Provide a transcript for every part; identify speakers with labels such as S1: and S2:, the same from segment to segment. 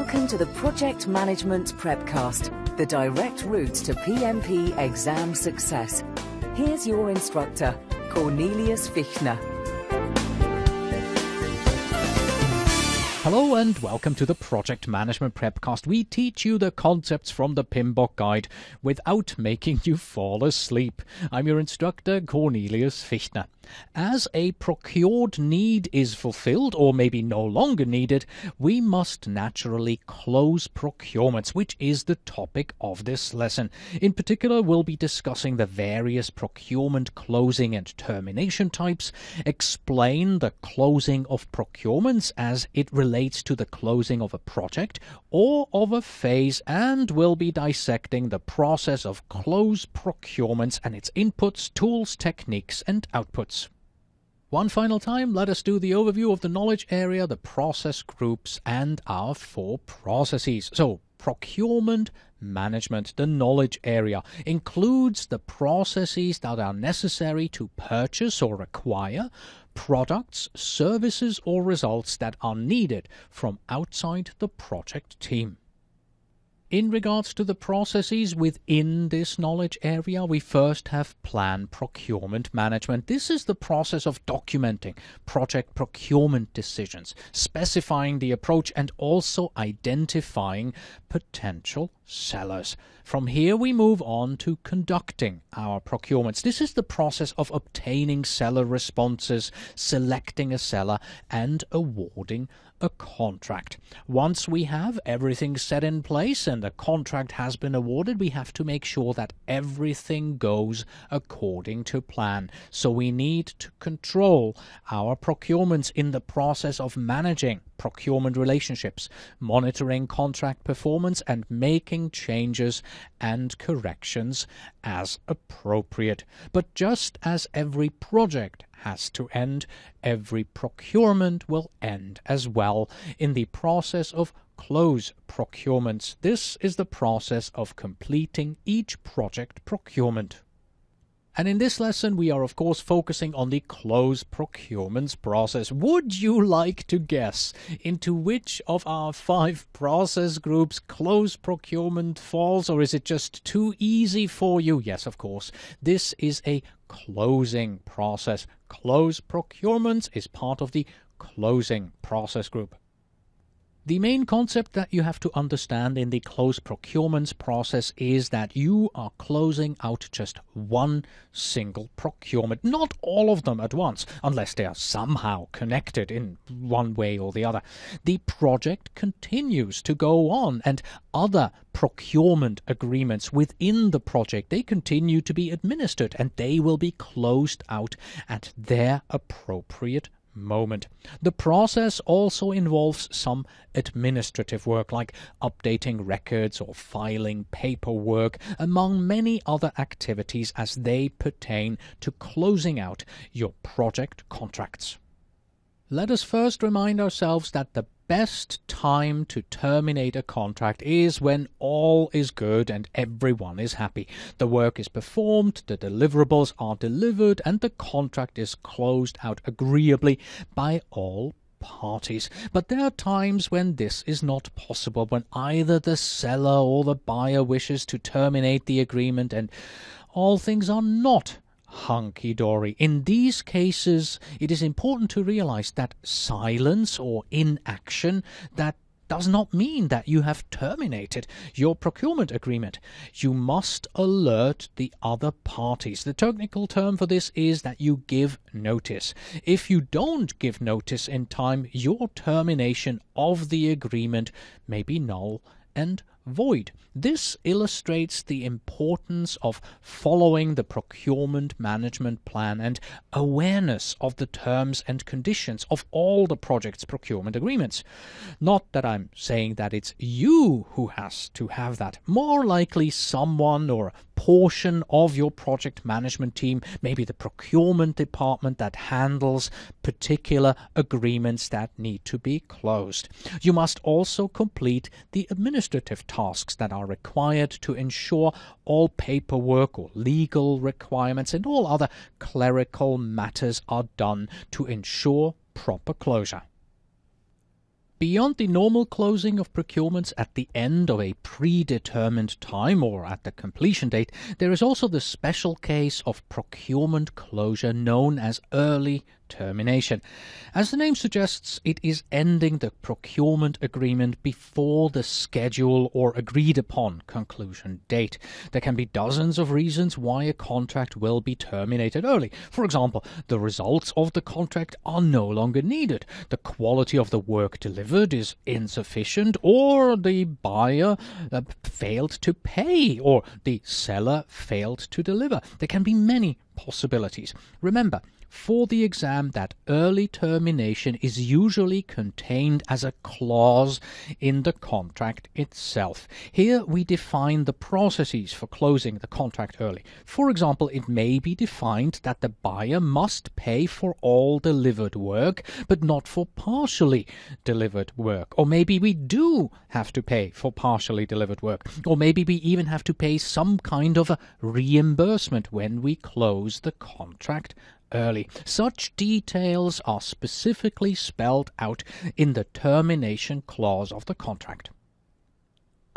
S1: Welcome to the Project Management Prepcast, the direct route to PMP exam success. Here's your instructor, Cornelius Fichtner.
S2: Hello and welcome to the Project Management Prepcast. We teach you the concepts from the PMBOK guide without making you fall asleep. I'm your instructor, Cornelius Fichtner. As a procured need is fulfilled, or maybe no longer needed, we must naturally close procurements, which is the topic of this lesson. In particular, we'll be discussing the various procurement closing and termination types, explain the closing of procurements as it relates to the closing of a project or of a phase, and we'll be dissecting the process of closed procurements and its inputs, tools, techniques, and outputs. One final time, let us do the overview of the knowledge area, the process groups, and our 4 processes. So, procurement management, the knowledge area, includes the processes that are necessary to purchase or acquire products, services, or results that are needed from outside the project team. In regards to the processes within this knowledge area, we first have plan procurement management. This is the process of documenting project procurement decisions, specifying the approach, and also identifying potential sellers. From here, we move on to conducting our procurements. This is the process of obtaining seller responses, selecting a seller, and awarding a contract. Once we have everything set in place and the contract has been awarded, we have to make sure that everything goes according to plan. So we need to control our procurements in the process of managing procurement relationships, monitoring contract performance, and making changes and corrections as appropriate. But just as every project has to end, every procurement will end as well in the process of close procurements. This is the process of completing each project procurement. And in this lesson, we are of course focusing on the close procurements process. Would you like to guess into which of our 5 process groups close procurement falls, or is it just too easy for you? Yes, of course. This is a closing process. Close procurements is part of the closing process group. The main concept that you have to understand in the close procurements process is that you are closing out just one single procurement, not all of them at once, unless they are somehow connected in one way or the other. The project continues to go on, and other procurement agreements within the project, they continue to be administered, and they will be closed out at their appropriate moment. The process also involves some administrative work like updating records or filing paperwork, among many other activities as they pertain to closing out your project contracts. Let us first remind ourselves that the best time to terminate a contract is when all is good and everyone is happy. The work is performed, the deliverables are delivered, and the contract is closed out agreeably by all parties. But there are times when this is not possible, when either the seller or the buyer wishes to terminate the agreement and all things are not hunky-dory. In these cases, it is important to realize that silence or inaction, that does not mean that you have terminated your procurement agreement. You must alert the other parties. The technical term for this is that you give notice. If you don't give notice in time, your termination of the agreement may be null and void. This illustrates the importance of following the procurement management plan and awareness of the terms and conditions of all the project's procurement agreements. Not that I'm saying that it's you who has to have that. More likely someone or a portion of your project management team, maybe the procurement department that handles particular agreements that need to be closed. You must also complete the administrative tasks that are required to ensure all paperwork or legal requirements and all other clerical matters are done to ensure proper closure. Beyond the normal closing of procurements at the end of a predetermined time or at the completion date, there is also the special case of procurement closure known as early termination. As the name suggests, it is ending the procurement agreement before the schedule or agreed upon conclusion date. There can be dozens of reasons why a contract will be terminated early. For example, the results of the contract are no longer needed, the quality of the work delivered is insufficient, or the buyer failed to pay, or the seller failed to deliver. There can be many possibilities. Remember, for the exam, that early termination is usually contained as a clause in the contract itself. Here we define the processes for closing the contract early. For example, it may be defined that the buyer must pay for all delivered work, but not for partially delivered work. Or maybe we do have to pay for partially delivered work. Or maybe we even have to pay some kind of a reimbursement when we close the contract early. Such details are specifically spelled out in the termination clause of the contract.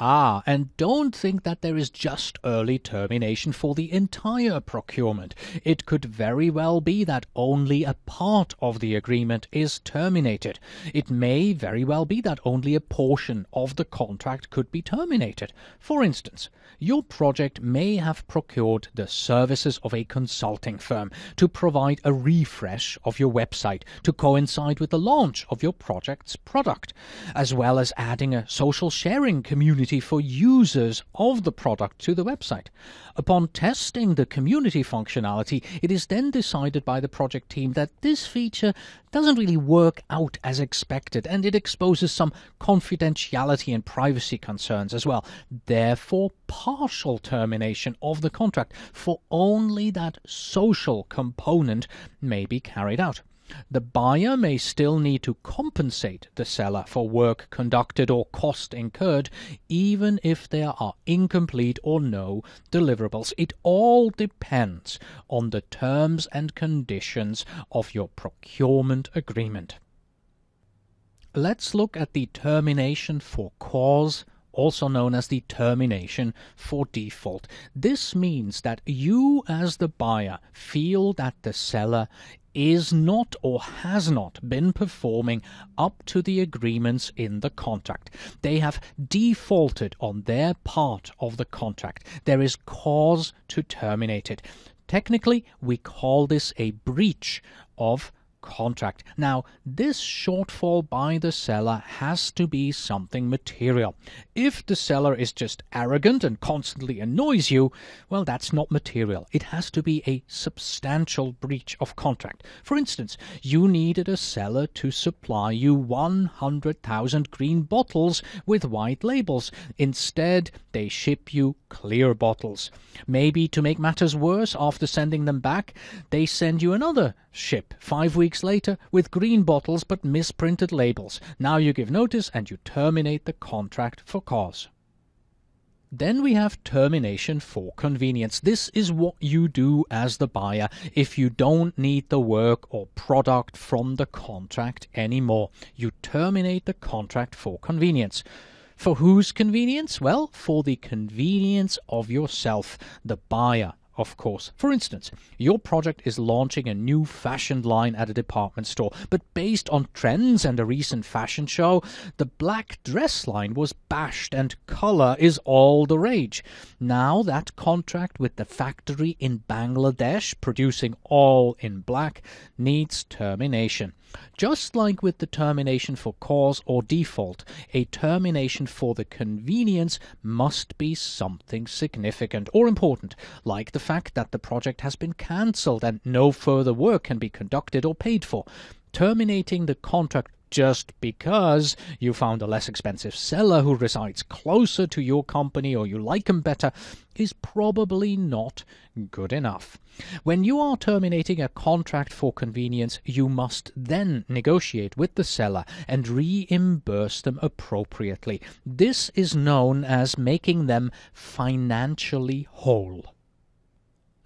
S2: And don't think that there is just early termination for the entire procurement. It could very well be that only a part of the agreement is terminated. It may very well be that only a portion of the contract could be terminated. For instance, your project may have procured the services of a consulting firm to provide a refresh of your website to coincide with the launch of your project's product, as well as adding a social sharing community for users of the product to the website. Upon testing the community functionality, it is then decided by the project team that this feature doesn't really work out as expected, and it exposes some confidentiality and privacy concerns as well. Therefore, partial termination of the contract for only that social component may be carried out. The buyer may still need to compensate the seller for work conducted or cost incurred, even if there are incomplete or no deliverables. It all depends on the terms and conditions of your procurement agreement. Let's look at the termination for cause, also known as the termination for default. This means that you as the buyer feel that the seller is not or has not been performing up to the agreements in the contract. They have defaulted on their part of the contract. There is cause to terminate it. Technically, we call this a breach of contract. Now, this shortfall by the seller has to be something material. If the seller is just arrogant and constantly annoys you, well, that's not material. It has to be a substantial breach of contract. For instance, you needed a seller to supply you 100,000 green bottles with white labels. Instead, they ship you clear bottles. Maybe to make matters worse, after sending them back, they send you another ship 5 weeks later with green bottles but misprinted labels. Now you give notice and you terminate the contract for cause. Then we have termination for convenience. This is what you do as the buyer if you don't need the work or product from the contract anymore. You terminate the contract for convenience. For whose convenience? Well, for the convenience of yourself, the buyer, of course. For instance, your project is launching a new fashion line at a department store, but based on trends and a recent fashion show, the black dress line was bashed and color is all the rage. Now that contract with the factory in Bangladesh producing all in black needs termination. Just like with the termination for cause or default, a termination for the convenience must be something significant or important, like the fact that the project has been cancelled and no further work can be conducted or paid for. Terminating the contract just because you found a less expensive seller who resides closer to your company or you like him better is probably not good enough. When you are terminating a contract for convenience, you must then negotiate with the seller and reimburse them appropriately. This is known as making them financially whole.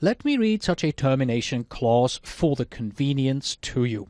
S2: Let me read such a termination clause for the convenience to you.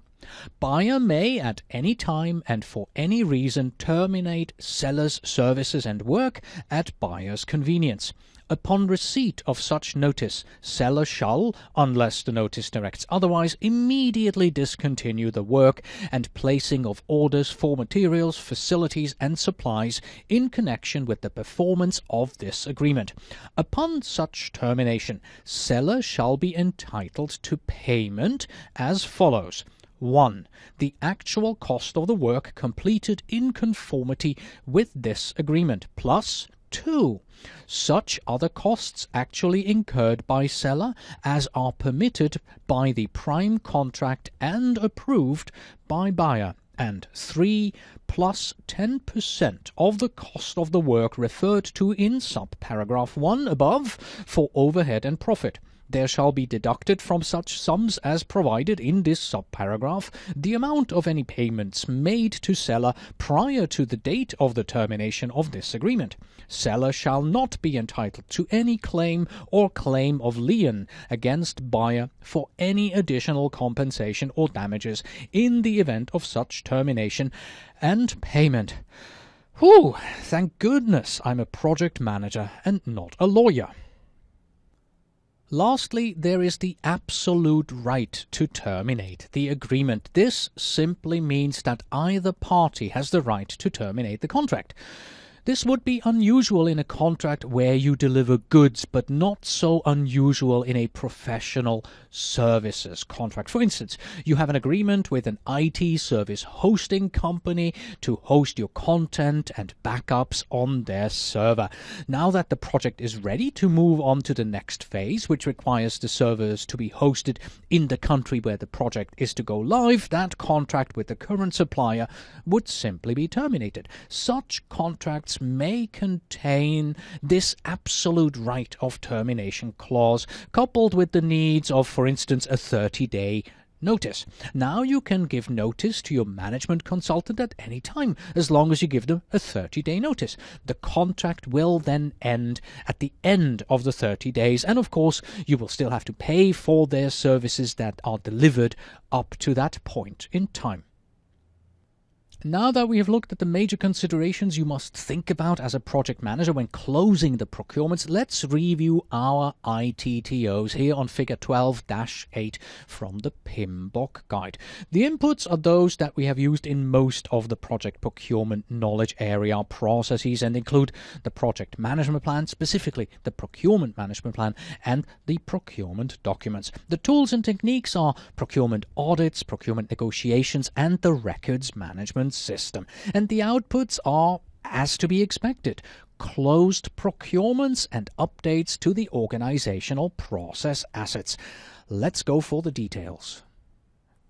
S2: Buyer may at any time and for any reason terminate seller's services and work at buyer's convenience. Upon receipt of such notice, seller shall, unless the notice directs otherwise, immediately discontinue the work and placing of orders for materials, facilities, and supplies in connection with the performance of this agreement. Upon such termination, seller shall be entitled to payment as follows. 1. The actual cost of the work completed in conformity with this agreement, plus 2. Such other costs actually incurred by seller as are permitted by the prime contract and approved by buyer. And 3. Plus 10% of the cost of the work referred to in subparagraph 1 above for overhead and profit. There shall be deducted from such sums as provided in this subparagraph the amount of any payments made to seller prior to the date of the termination of this agreement. Seller shall not be entitled to any claim or claim of lien against buyer for any additional compensation or damages in the event of such termination and payment. Whew, thank goodness I'm a project manager and not a lawyer. Lastly, there is the absolute right to terminate the agreement. This simply means that either party has the right to terminate the contract. This would be unusual in a contract where you deliver goods, but not so unusual in a professional services contract. For instance, you have an agreement with an IT service hosting company to host your content and backups on their server. Now that the project is ready to move on to the next phase, which requires the servers to be hosted in the country where the project is to go live, that contract with the current supplier would simply be terminated. Such contracts may contain this absolute right of termination clause, coupled with the needs of, for instance, a 30-day notice. Now you can give notice to your management consultant at any time, as long as you give them a 30-day notice. The contract will then end at the end of the 30 days, and of course you will still have to pay for their services that are delivered up to that point in time. Now that we have looked at the major considerations you must think about as a project manager when closing the procurements, let's review our ITTOs here on figure 12-8 from the PMBOK guide. The inputs are those that we have used in most of the project procurement knowledge area processes and include the project management plan, specifically the procurement management plan, and the procurement documents. The tools and techniques are procurement audits, procurement negotiations, and the records management system. And the outputs are, as to be expected, closed procurements and updates to the organizational process assets. Let's go for the details.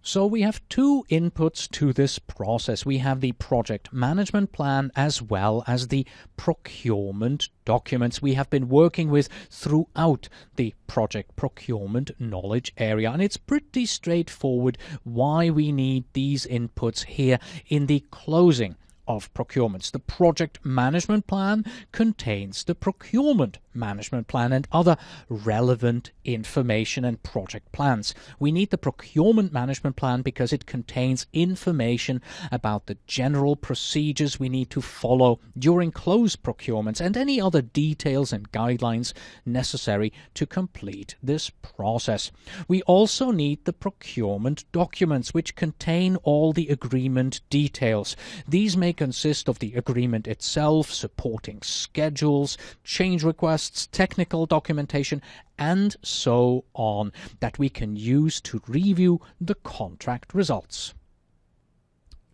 S2: So we have two inputs to this process. We have the project management plan as well as the procurement documents we have been working with throughout the project procurement knowledge area. And it's pretty straightforward why we need these inputs here in the closing of procurements. The project management plan contains the procurement management plan and other relevant information and project plans. We need the procurement management plan because it contains information about the general procedures we need to follow during closed procurements and any other details and guidelines necessary to complete this process. We also need the procurement documents, which contain all the agreement details. These may consist of the agreement itself, supporting schedules, change requests, technical documentation, and so on, that we can use to review the contract results.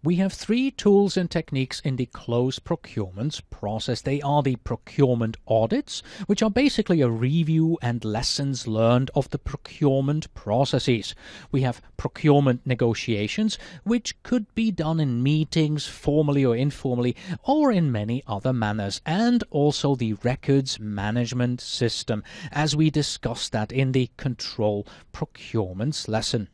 S2: We have three tools and techniques in the closed procurements process. They are the procurement audits, which are basically a review and lessons learned of the procurement processes. We have procurement negotiations, which could be done in meetings, formally or informally, or in many other manners, and also the records management system, as we discussed that in the control procurements lesson.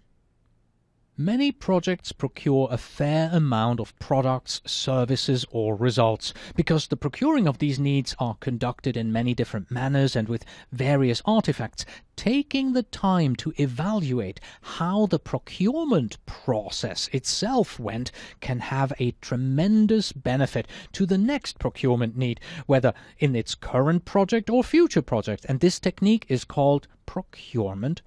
S2: Many projects procure a fair amount of products, services or results because the procuring of these needs are conducted in many different manners and with various artifacts. Taking the time to evaluate how the procurement process itself went can have a tremendous benefit to the next procurement need, whether in its current project or future project, and this technique is called procurement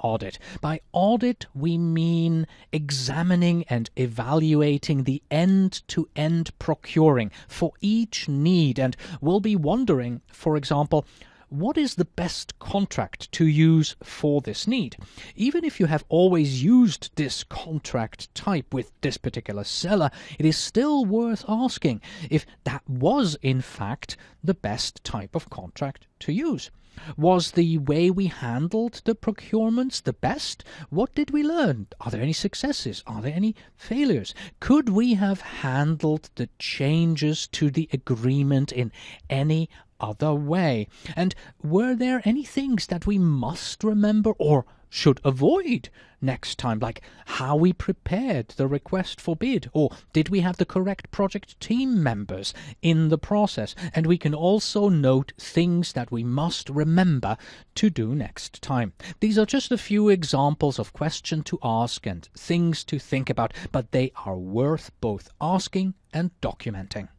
S2: audit. By audit, we mean examining and evaluating the end-to-end procuring for each need, and we'll be wondering, for example, what is the best contract to use for this need? Even if you have always used this contract type with this particular seller, it is still worth asking if that was in fact the best type of contract to use. Was the way we handled the procurements the best? What did we learn? Are there any successes? Are there any failures? Could we have handled the changes to the agreement in any other way? And were there any things that we must remember or should avoid next time, like how we prepared the request for bid, or did we have the correct project team members in the process? And we can also note things that we must remember to do next time. These are just a few examples of questions to ask and things to think about, but they are worth both asking and documenting.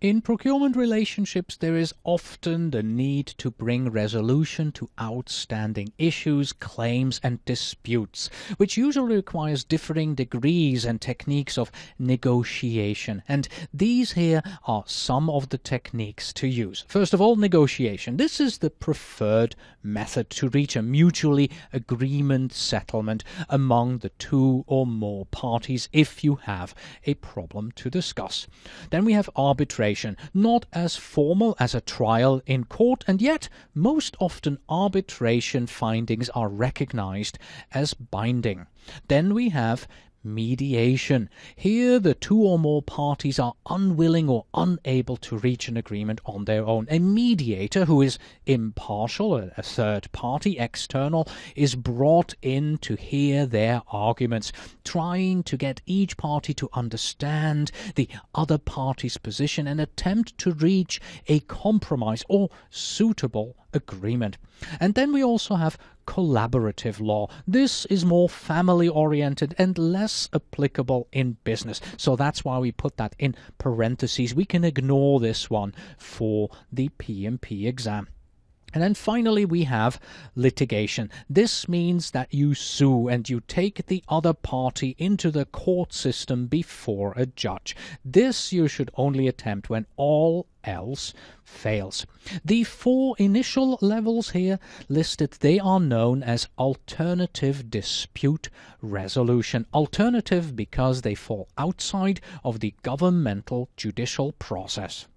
S2: In procurement relationships, there is often the need to bring resolution to outstanding issues, claims and disputes, which usually requires differing degrees and techniques of negotiation. And these here are some of the techniques to use. First of all, negotiation. This is the preferred method to reach a mutually agreement settlement among the two or more parties if you have a problem to discuss. Then we have arbitration. Not as formal as a trial in court, and yet most often arbitration findings are recognized as binding. Then we have mediation. Here the two or more parties are unwilling or unable to reach an agreement on their own. A mediator who is impartial, a third party, external, is brought in to hear their arguments, trying to get each party to understand the other party's position and attempt to reach a compromise or suitable agreement. And then we also have collaborative law. This is more family-oriented and less applicable in business. So that's why we put that in parentheses. We can ignore this one for the PMP exam. And then finally we have litigation. This means that you sue and you take the other party into the court system before a judge. This you should only attempt when all else fails. The four initial levels here listed, they are known as alternative dispute resolution. Alternative because they fall outside of the governmental judicial process.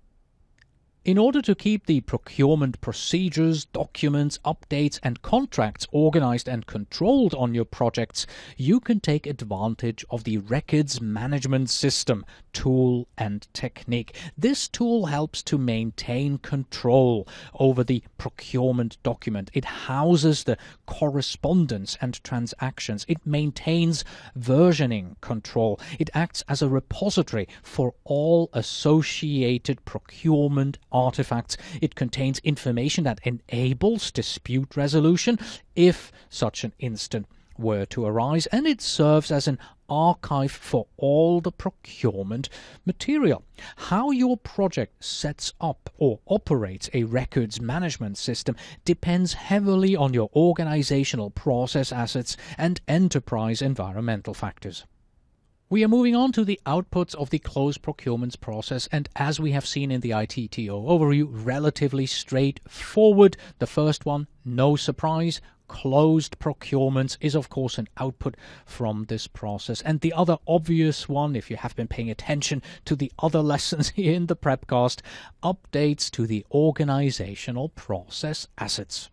S2: In order to keep the procurement procedures, documents, updates and contracts organized and controlled on your projects, you can take advantage of the records management system, tool and technique. This tool helps to maintain control over the procurement document. It houses the correspondence and transactions. It maintains versioning control. It acts as a repository for all associated procurement artifacts. It contains information that enables dispute resolution if such an incident were to arise, and it serves as an archive for all the procurement material. How your project sets up or operates a records management system depends heavily on your organizational process assets and enterprise environmental factors. We are moving on to the outputs of the closed procurements process, and as we have seen in the ITTO overview, relatively straightforward. The first one, no surprise, closed procurements is of course an output from this process. And the other obvious one, if you have been paying attention to the other lessons here in the Prepcast, updates to the organizational process assets.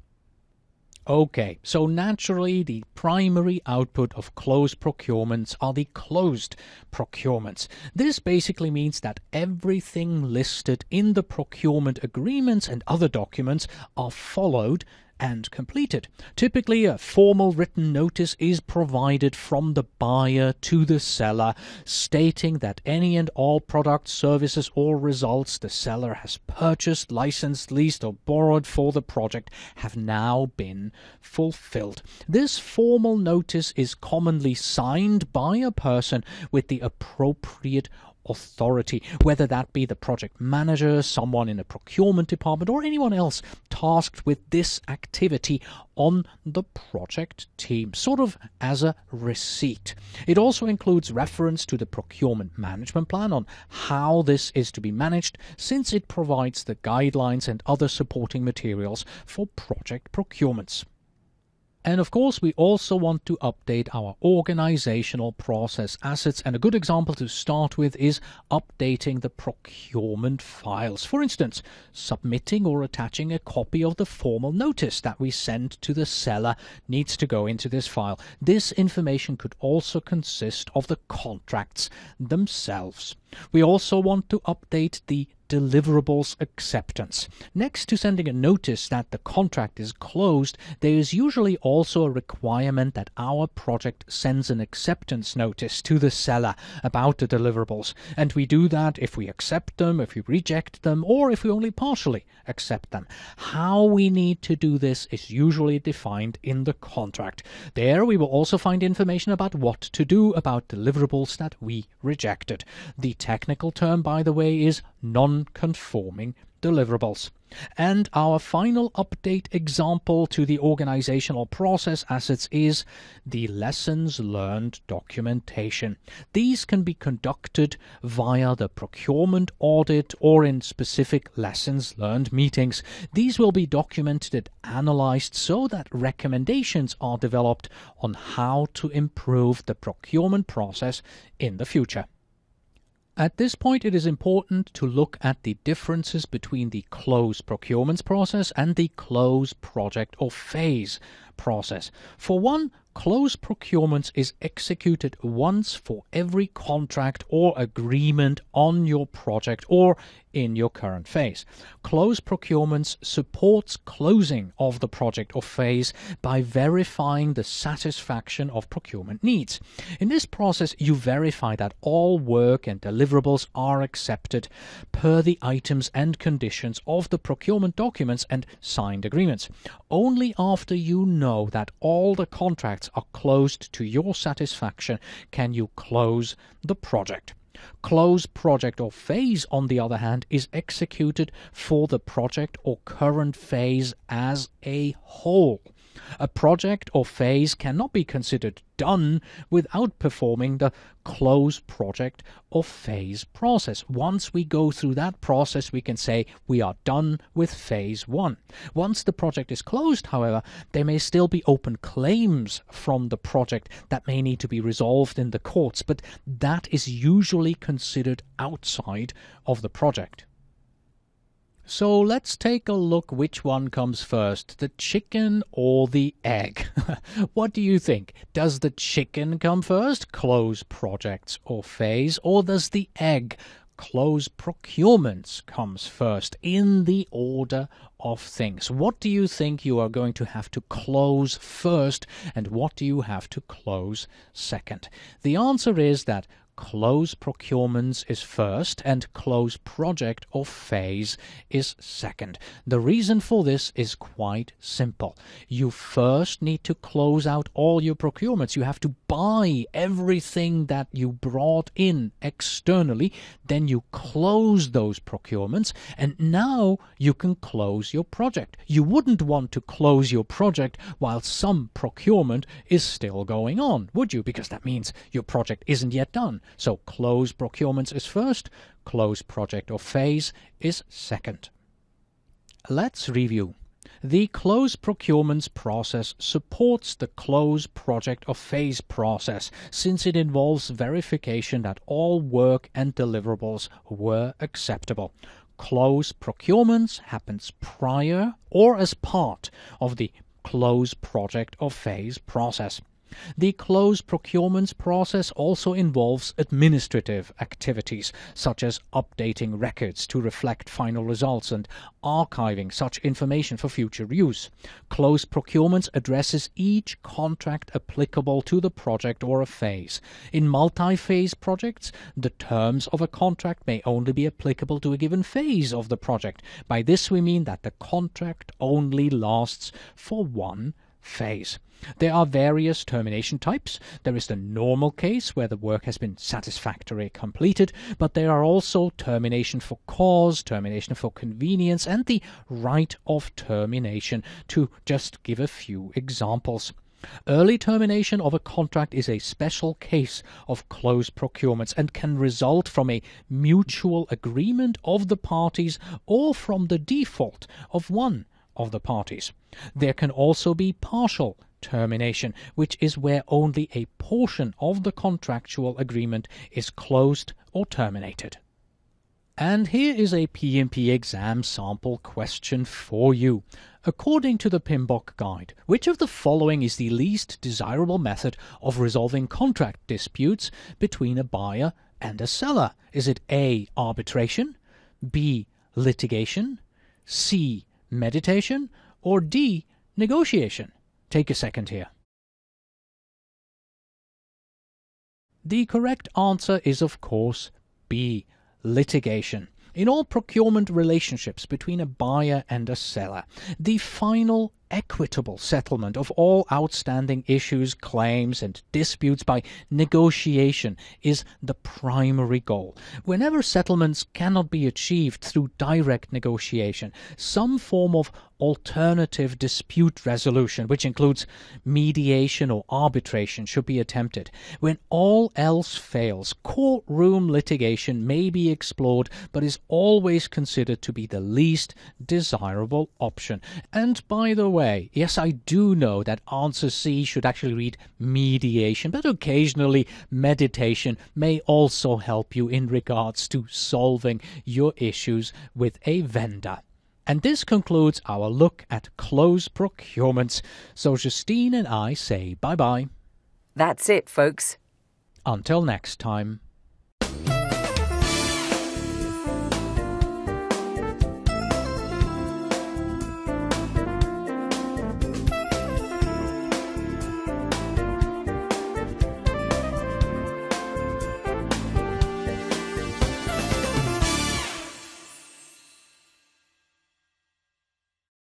S2: Okay, so naturally the primary output of closed procurements are the closed procurements. This basically means that everything listed in the procurement agreements and other documents are followed and completed. Typically, a formal written notice is provided from the buyer to the seller, stating that any and all products, services, or results the seller has purchased, licensed, leased, or borrowed for the project have now been fulfilled. This formal notice is commonly signed by a person with the appropriate authority, whether that be the project manager, someone in the procurement department, or anyone else tasked with this activity on the project team, sort of as a receipt. It also includes reference to the procurement management plan on how this is to be managed, since it provides the guidelines and other supporting materials for project procurements. And of course, we also want to update our organizational process assets, and a good example to start with is updating the procurement files. For instance, submitting or attaching a copy of the formal notice that we send to the seller needs to go into this file. This information could also consist of the contracts themselves. We also want to update the deliverables acceptance. Next to sending a notice that the contract is closed, there is usually also a requirement that our project sends an acceptance notice to the seller about the deliverables. And we do that if we accept them, if we reject them, or if we only partially accept them. How we need to do this is usually defined in the contract. There we will also find information about what to do about deliverables that we rejected. The technical term, by the way, is non-conforming deliverables. And our final update example to the organizational process assets is the lessons learned documentation. These can be conducted via the procurement audit or in specific lessons learned meetings. These will be documented and analyzed so that recommendations are developed on how to improve the procurement process in the future. At this point, it is important to look at the differences between the close procurements process and the close project or phase process. For one, close procurements is executed once for every contract or agreement on your project or in your current phase. Close procurements supports closing of the project or phase by verifying the satisfaction of procurement needs. In this process, you verify that all work and deliverables are accepted per the items and conditions of the procurement documents and signed agreements. Only after you know that all the contracts are closed to your satisfaction can you close the project. Close project or phase, on the other hand, is executed for the project or current phase as a whole. A project or phase cannot be considered done without performing the close project or phase process. Once we go through that process, we can say we are done with phase 1. Once the project is closed, however, there may still be open claims from the project that may need to be resolved in the courts, but that is usually considered outside of the project. So let's take a look which one comes first, the chicken or the egg. What do you think? Does the chicken come first, close projects or phase, or does the egg, close procurements, comes first in the order of things? What do you think you are going to have to close first, and what do you have to close second? The answer is that close procurements is first and close project or phase is second. The reason for this is quite simple. You first need to close out all your procurements. You have to buy everything that you brought in externally. Then you close those procurements, and now you can close your project. You wouldn't want to close your project while some procurement is still going on, would you? Because that means your project isn't yet done. So close procurements is first, close project or phase is second. Let's review. The close procurements process supports the close project or phase process, since it involves verification that all work and deliverables were acceptable. Close procurements happens prior or as part of the close project or phase process. The closed procurement process also involves administrative activities, such as updating records to reflect final results and archiving such information for future use. Closed procurement addresses each contract applicable to the project or a phase. In multi-phase projects, the terms of a contract may only be applicable to a given phase of the project. By this we mean that the contract only lasts for one phase. There are various termination types. There is the normal case where the work has been satisfactorily completed, but there are also termination for cause, termination for convenience, and the right of termination, to just give a few examples. Early termination of a contract is a special case of closed procurements and can result from a mutual agreement of the parties or from the default of one of the parties. There can also be partial termination, which is where only a portion of the contractual agreement is closed or terminated. And here is a PMP exam sample question for you. According to the PMBOK guide, which of the following is the least desirable method of resolving contract disputes between a buyer and a seller? Is it A, arbitration, B, litigation, C, mediation, or D, negotiation? Take a second here. The correct answer is, of course, B, litigation. In all procurement relationships between a buyer and a seller, the final equitable settlement of all outstanding issues, claims, and disputes by negotiation is the primary goal. Whenever settlements cannot be achieved through direct negotiation, some form of alternative dispute resolution, which includes mediation or arbitration, should be attempted. When all else fails, courtroom litigation may be explored, but is always considered to be the least desirable option. And by the way, yes, I do know that answer C should actually read mediation, but occasionally meditation may also help you in regards to solving your issues with a vendor. And this concludes our look at closed procurements. So Justine and I say bye-bye.
S1: That's it, folks.
S2: Until next time.